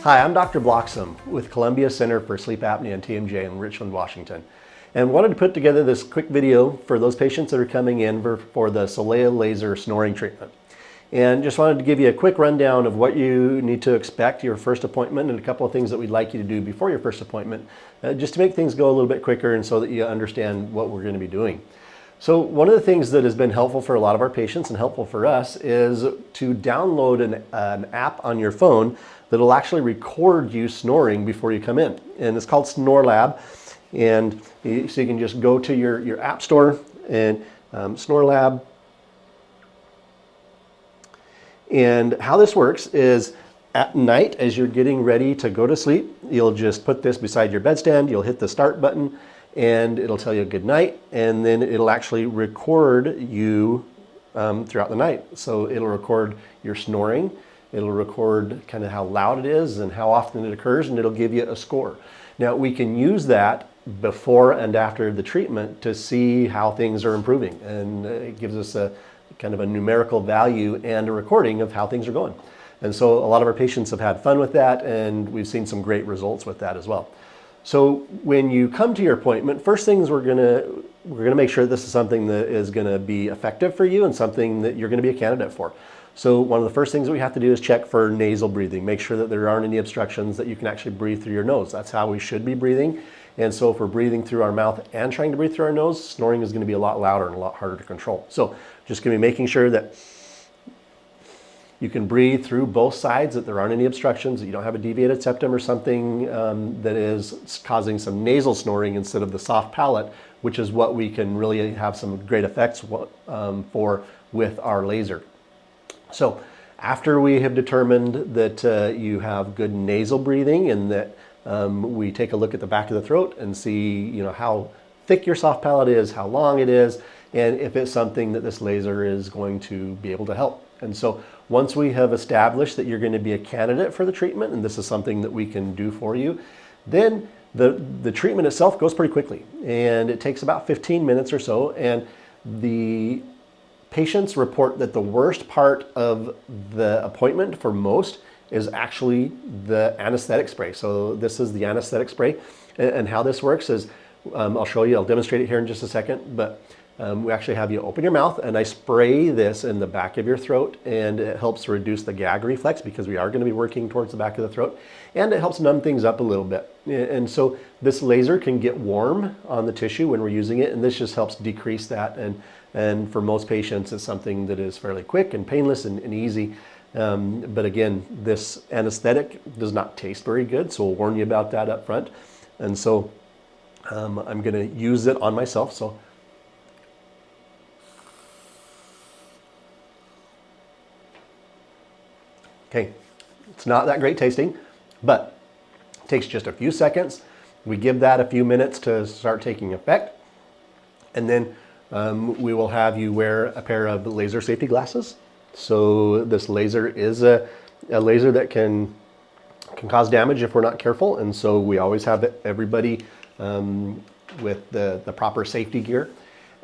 Hi, I'm Dr. Bloxham with Columbia Center for Sleep Apnea and TMJ in Richland, Washington, and wanted to put together this quick video for those patients that are coming in for the Solea laser snoring treatment. And just wanted to give you a quick rundown of what you need to expect your first appointment and a couple of things that we'd like you to do before your first appointment, just to make things go a little bit quicker and so that you understand what we're going to be doing. So one of the things that has been helpful for a lot of our patients and helpful for us is to download an app on your phone that'll actually record you snoring before you come in. And it's called SnoreLab. And so you can just go to your app store and SnoreLab. And how this works is at night, as you're getting ready to go to sleep, you'll just put this beside your bedstand, you'll hit the start button, and it'll tell you good night, and then it'll actually record you throughout the night. So it'll record your snoring, it'll record kind of how loud it is and how often it occurs, and it'll give you a score. Now we can use that before and after the treatment to see how things are improving, and it gives us a kind of a numerical value and a recording of how things are going. And so a lot of our patients have had fun with that, and we've seen some great results with that as well. So when you come to your appointment, first things we're gonna make sure this is something that is gonna be effective for you and something that you're gonna be a candidate for. So one of the first things that we have to do is check for nasal breathing. Make sure that there aren't any obstructions, that you can actually breathe through your nose. That's how we should be breathing. And so if we're breathing through our mouth and trying to breathe through our nose, snoring is gonna be a lot louder and a lot harder to control. So just gonna be making sure that you can breathe through both sides, that there aren't any obstructions, that you don't have a deviated septum or something that is causing some nasal snoring instead of the soft palate, which is what we can really have some great effects for with our laser. So after we have determined that you have good nasal breathing and that we take a look at the back of the throat and see how thick your soft palate is, how long it is, and if it's something that this laser is going to be able to help. And so once we have established that you're going to be a candidate for the treatment, and this is something that we can do for you, then the treatment itself goes pretty quickly. And it takes about 15 minutes or so. And the patients report that the worst part of the appointment for most is actually the anesthetic spray. So this is the anesthetic spray. And how this works is, I'll show you, I'll demonstrate it here in just a second, but we actually have you open your mouth and I spray this in the back of your throat, and it helps reduce the gag reflex because we are going to be working towards the back of the throat, and it helps numb things up a little bit. And so this laser can get warm on the tissue when we're using it, and this just helps decrease that. And for most patients, it's something that is fairly quick and painless and easy. But again, this anesthetic does not taste very good, so we'll warn you about that up front. And so I'm going to use it on myself. So okay, it's not that great tasting, but it takes just a few seconds. We give that a few minutes to start taking effect. And then we will have you wear a pair of laser safety glasses. So this laser is a laser that can cause damage if we're not careful. And so we always have everybody with the proper safety gear.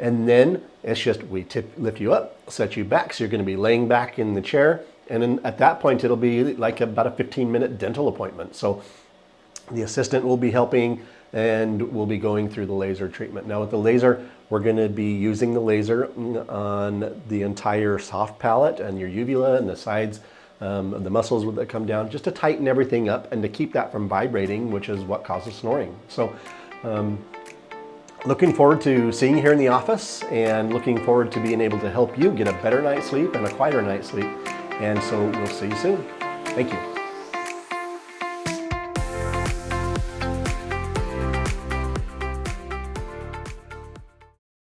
And then it's just, we lift you up, set you back. So you're gonna be laying back in the chair. And then at that point, it'll be like about a 15-minute dental appointment. So the assistant will be helping and we'll be going through the laser treatment. Now with the laser, we're gonna be using the laser on the entire soft palate and your uvula and the sides of the muscles that come down, just to tighten everything up and to keep that from vibrating, which is what causes snoring. So looking forward to seeing you here in the office, and looking forward to being able to help you get a better night's sleep and a quieter night's sleep. And so we'll see you soon. Thank you.